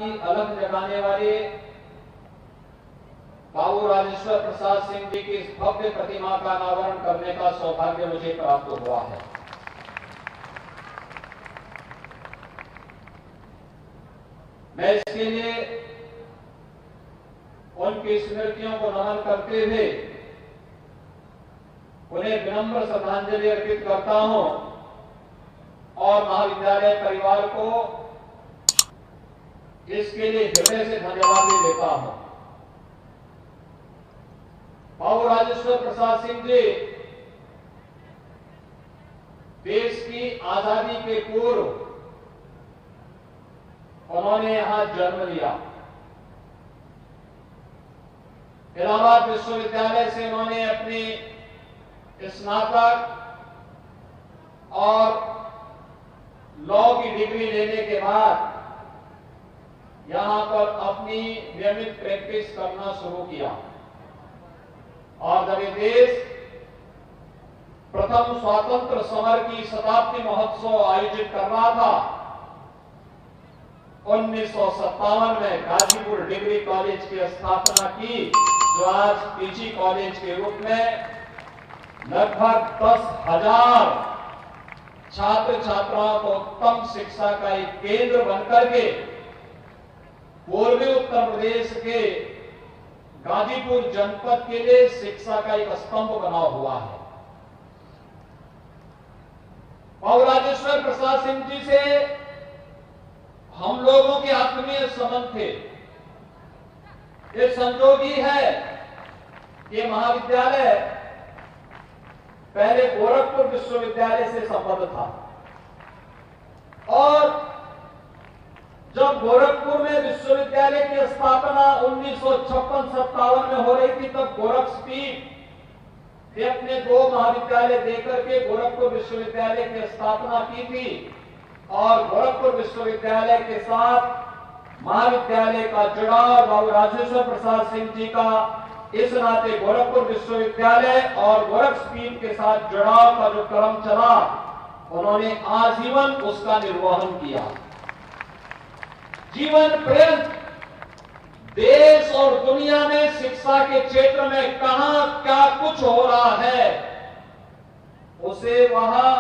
की अलग जगाने वाले बाबू राजेश्वर प्रसाद सिंह जी की इस भव्य प्रतिमा का अनावरण करने का सौभाग्य मुझे प्राप्त हुआ है। मैं इसके लिए उनकी स्मृतियों को नमन करते हुए उन्हें विनम्र श्रद्धांजलि अर्पित करता हूं और महाविद्यालय परिवार को इसके लिए हृदय से धन्यवाद भी देता हूं। बाबू राजेश्वर प्रसाद सिंह जी देश की आजादी के पूर्व उन्होंने यहां जन्म लिया। इलाहाबाद विश्वविद्यालय से उन्होंने अपनी स्नातक और लॉ की डिग्री लेने के बाद यहां पर अपनी नियमित प्रैक्टिस करना शुरू किया और जब ये देश प्रथम स्वातंत्र समर की शताब्दी महोत्सव आयोजित कर रहा था 1957 में गाजीपुर डिग्री कॉलेज की स्थापना की, जो आज पीजी कॉलेज के रूप में लगभग 10,000 छात्र छात्राओं को उत्तम शिक्षा का एक केंद्र बनकर के पूर्वी उत्तर प्रदेश के गाजीपुर जनपद के लिए शिक्षा का एक स्तंभ बना हुआ है। बाबू राजेश्वर प्रसाद सिंह जी से हम लोगों के आत्मीय संबंध थे। ये संजोग ही है कि महाविद्यालय पहले गोरखपुर विश्वविद्यालय से संबद्ध था और जब गोरखपुर में विश्वविद्यालय की स्थापना 1956-57 में हो रही थी, तब गोरखपीठ ने अपने 2 महाविद्यालय देकर के गोरखपुर विश्वविद्यालय की स्थापना की थी और गोरखपुर विश्वविद्यालय के साथ महाविद्यालय का जुड़ाव बाबू राजेश्वर प्रसाद सिंह जी का इस नाते गोरखपुर विश्वविद्यालय और गोरखपीठ के साथ जुड़ाव का जो क्रम चला, उन्होंने आजीवन उसका निर्वहन किया। जीवन पर्यंत देश और दुनिया में शिक्षा के क्षेत्र में कहां क्या कुछ हो रहा है, उसे वहां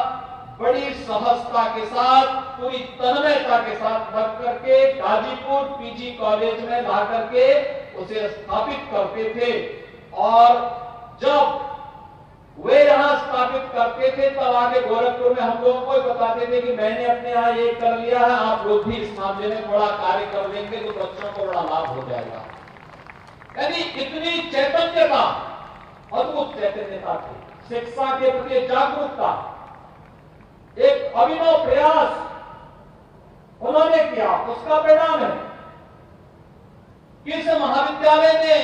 बड़ी सहजता के साथ, पूरी तन्मयता के साथ रख करके गाजीपुर पीजी कॉलेज में ला करके उसे स्थापित करते थे और जब वे यहां स्थापित करते थे तब आगे गोरखपुर में हम लोगों को बताते थे कि मैंने अपने यहां ये कर लिया है, आप लोग भी इस मामले में थोड़ा कार्य कर देंगे तो बच्चों को बड़ा लाभ हो जाएगा। यानी इतनी चैतन्यता, अद्भुत चैतन्यता थी, शिक्षा के प्रति जागरूकता, एक अभिनव प्रयास उन्होंने किया। उसका परिणाम है कि इस महाविद्यालय ने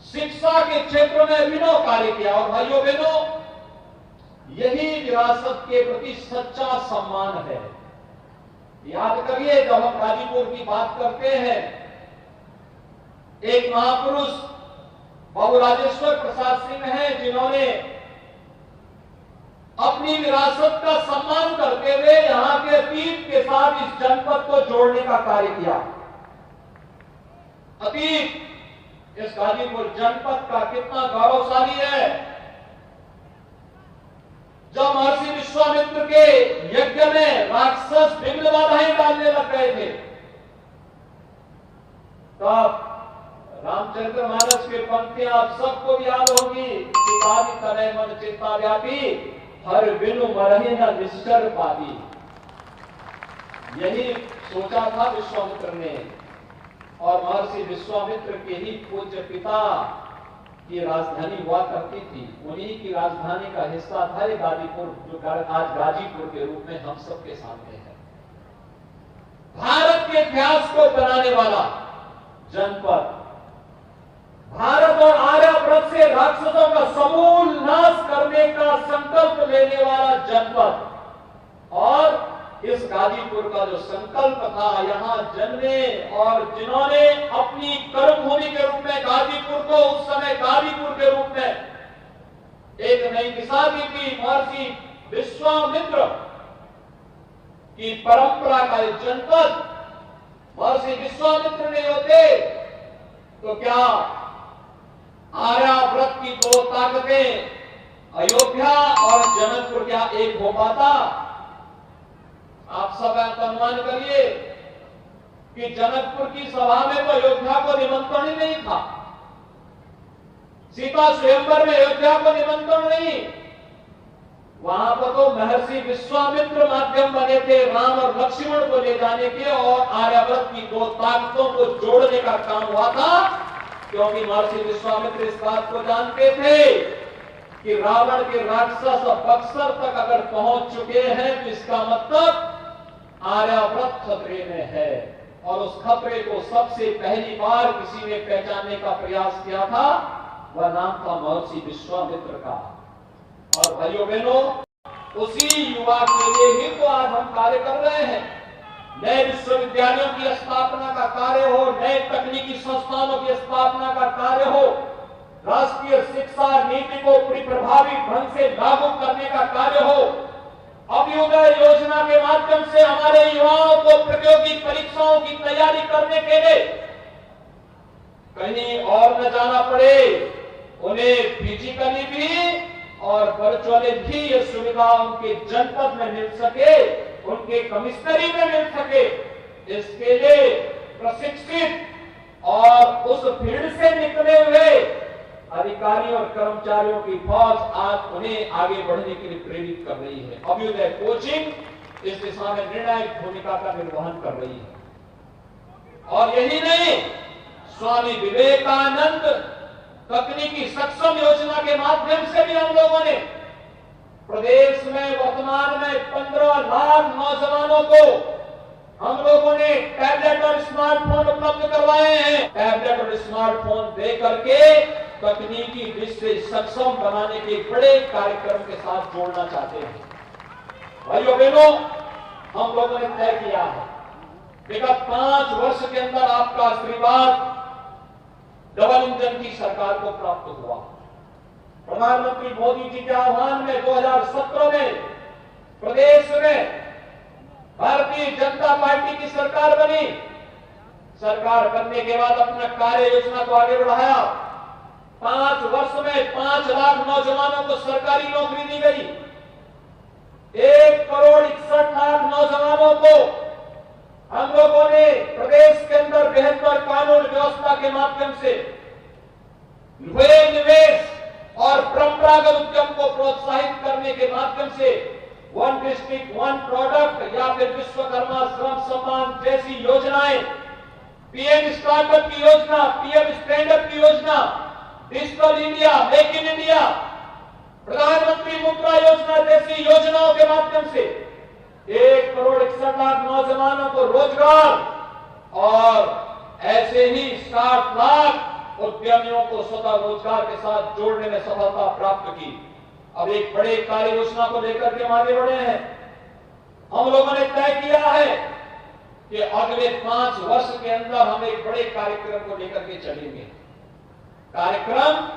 शिक्षा के क्षेत्र में अभिनव कार्य किया और भाइयों बहनों, यही विरासत के प्रति सच्चा सम्मान है। याद करिए, जब हम गाजीपुर की बात करते हैं, एक महापुरुष बाबू राजेश्वर प्रसाद सिंह हैं जिन्होंने अपनी विरासत का सम्मान करते हुए यहां के अतीत के साथ इस जनपद को जोड़ने का कार्य किया। अतीत इस गाजीपुर जनपद का कितना गौरवशाली है। जब महर्षि विश्वामित्र के यज्ञ में राक्षस विघ्न बाधाएं डालने लग गए थे, तब रामचंद्र मानस की पंक्तियां आप सबको याद होगी कि आदि तनय मन चिंता व्यापी हर बिनु मरहि न निश्चर पादी। यही सोचा था विश्वामित्र ने और महर्षि विश्वामित्र के ही पूज्य पिता की राजधानी हुआ करती थी, उन्हीं की राजधानी का हिस्सा था ये गाजीपुर, जो आज गाजीपुर के रूप में हम सबके सामने है। भारत के इतिहास को बनाने वाला जनपद, भारत और आर्यव्रत से राक्षसों का समूल नाश करने का संकल्प लेने वाला जनपद, और इस गाजीपुर का जो संकल्प था, यहां जन्मे और जिन्होंने अपनी कर्मभूमि के रूप में गाजीपुर को उस समय गाजीपुर के रूप में एक नई दिशा दी थी, महर्षि विश्वामित्र की परंपरा का जनपद तो क्या आर्यावर्त की दो ताकतें अयोध्या और जनकपुर क्या एक हो पाता? आप सब अनुमान करिए कि जनकपुर की सभा में तो अयोध्या को निमंत्रण ही नहीं था, सीता स्वयंवर में अयोध्या को निमंत्रण नहीं, वहां पर तो महर्षि विश्वामित्र माध्यम बने थे राम और लक्ष्मण को ले जाने के और आर्यावर्त की दो ताकतों को जोड़ने का काम हुआ था, क्योंकि महर्षि विश्वामित्र इस बात को जानते थे कि रावण के राक्षस बक्सर तक अगर पहुंच चुके हैं तो इसका मतलब आर्यावर्त खतरे में है। और उस खतरे को सबसे पहली बार किसी ने पहचानने का प्रयास किया था, वह नाम था महर्षि विश्वामित्र का। और भाइयों बहनों, उसी युवा के लिए ही तो आज हम कार्य कर रहे हैं। नए विश्वविद्यालयों की स्थापना का कार्य हो, नए तकनीकी संस्थानों की स्थापना का कार्य हो, राष्ट्रीय शिक्षा नीति को प्रभावी ढंग से लागू करने का कार्य हो, अभ्युदय योजना के माध्यम से हमारे युवाओं को प्रतियोगी परीक्षाओं की तैयारी करने के लिए कहीं और न जाना पड़े, उन्हें फिजिकली भी और वर्चुअली भी ये सुविधा उनके जनपद में मिल सके, उनके कमिश्नरी में मिल सके, इसके लिए प्रशिक्षित और उस भीड़ से निकले हुए अधिकारियों और कर्मचारियों की फौज आज उन्हें आगे बढ़ने के लिए प्रेरित कर रही है। अभ्युदय कोचिंग इस दिशा में निर्णायक भूमिका का निर्वहन कर रही है। और यही नहीं, स्वामी विवेकानंद तकनीकी सक्षम योजना के माध्यम से भी हम लोगों ने प्रदेश में वर्तमान में 15 लाख नौजवानों को हम लोगों ने टैबलेट और स्मार्टफोन उपलब्ध करवाए हैं। टैबलेट और स्मार्टफोन दे करके तकनीकी दृष्टि से सक्षम बनाने के बड़े कार्यक्रम के साथ जोड़ना चाहते हैं। भाइयों बहनों, हम लोगों ने तय किया है विगत 5 वर्ष के अंदर आपका आशीर्वाद डबल इंजन की सरकार को प्राप्त हुआ। प्रधानमंत्री मोदी जी के आह्वान में 2017 में प्रदेश में भारतीय जनता पार्टी की सरकार बनी। सरकार बनने के बाद अपना कार्य योजना को आगे बढ़ाया। 5 वर्ष में 5 लाख नौजवानों को सरकारी नौकरी दी गई। 1 करोड़ 61 लाख नौजवानों को हम लोगों ने प्रदेश के अंदर बेहतर कानून व्यवस्था के माध्यम से हुए निवेश और परंपरागत उद्यम को प्रोत्साहित करने के माध्यम से 1 डिस्ट्रिक्ट 1 प्रोडक्ट या फिर विश्वकर्मा श्रम सम्मान जैसी योजनाएं, पीएम स्टार्टअप की योजना, पीएम स्टैंड अप की योजना, digital India, make in India, प्रधानमंत्री मुद्रा योजना जैसी योजनाओं के माध्यम से 1 करोड़ 61 लाख नौजवानों को रोजगार और ऐसे ही 60 लाख उद्यमियों को स्वतः रोजगार के साथ जोड़ने में सफलता प्राप्त की। अब एक बड़े कार्य योजना को लेकर के हम आगे बढ़े हैं। हम लोगों ने तय किया है कि अगले 5 वर्ष के अंदर हम एक बड़े कार्यक्रम को लेकर के चलेंगे। कार्यक्रम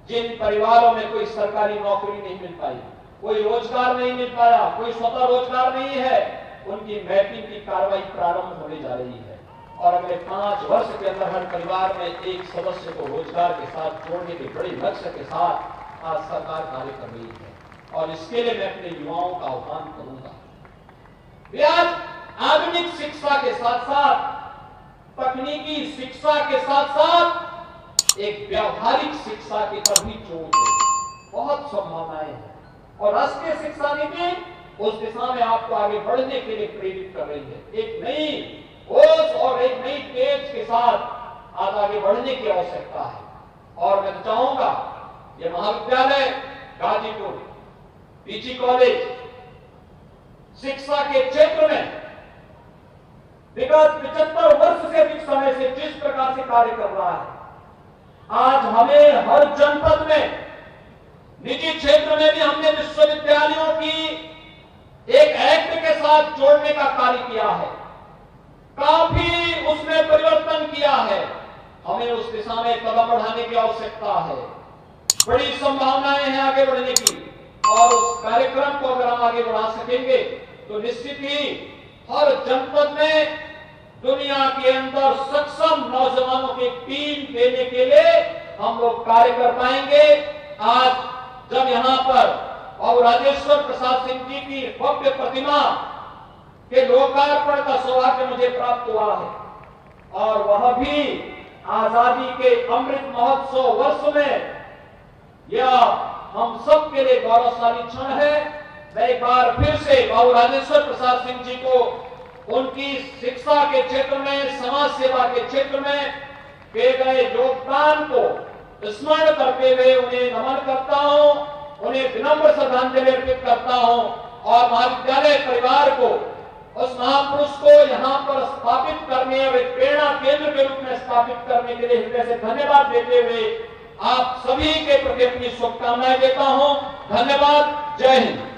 जिन परिवारों में कोई सरकारी नौकरी नहीं मिल पाई, कोई रोजगार नहीं मिल पाया, कोई स्वतः रोजगार नहीं है, उनकी मैपिंग की कार्रवाई प्रारंभ होने जा रही है। और अगले 5 वर्ष के अंदर हर परिवार में एक सदस्य को रोजगार के साथ जोड़ने के बड़े लक्ष्य के साथ आज सरकार कार्य कर रही है। और इसके लिए मैं अपने युवाओं का आह्वान करूंगा, वे आज आधुनिक शिक्षा के साथ साथ, तकनीकी शिक्षा के साथ साथ एक व्यावहारिक शिक्षा की पर भी जोर दें। बहुत संभावनाएं हैं और राष्ट्रीय शिक्षा नीति उस दिशा में आपको आगे बढ़ने के लिए प्रेरित कर रही है। एक नई होश और एक नई तेज के साथ आज आगे बढ़ने की आवश्यकता है। और मैं चाहूंगा ये महाविद्यालय गाजीपुर, पीजी कॉलेज शिक्षा के क्षेत्र में विगत 75 वर्ष से अधिक समय से जिस प्रकार से कार्य कर रहा है, आज हमें हर जनपद में, निजी क्षेत्र में भी हमने विश्वविद्यालयों की एक एक्ट के साथ जोड़ने का कार्य किया है। काफी उसमें परिवर्तन किया है। हमें उस दिशा में कदम बढ़ाने की आवश्यकता है। बड़ी संभावनाएं हैं आगे बढ़ने की और उस कार्यक्रम को अगर हम आगे बढ़ा सकेंगे तो निश्चित ही हर जनपद में दुनिया के अंदर सक्षम नौजवानों की टीम देने के लिए हम लोग कार्य कर पाएंगे। आज जब यहाँ पर बाबू राजेश्वर प्रसाद सिंह जी की भव्य प्रतिमा के लोकार्पण का सौभाग्य मुझे प्राप्त हुआ है और वह भी आजादी के अमृत महोत्सव वर्ष में, यह हम सब के लिए गौरवशाली क्षण है। मैं एक बार फिर से बाबू राजेश्वर प्रसाद सिंह जी को उनकी शिक्षा के क्षेत्र में, समाज सेवा के क्षेत्र में किए गए योगदान को स्मरण करते हुए उन्हें नमन करता हूं, उन्हें विनम्र श्रद्धांजलि अर्पित करता हूं और महाविद्यालय परिवार को, उस महापुरुष को यहाँ पर स्थापित करने और एक प्रेरणा केंद्र के रूप में स्थापित करने के लिए हृदय से धन्यवाद देते हुए आप सभी के प्रति अपनी शुभकामनाएं देता हूं। धन्यवाद। जय हिंद।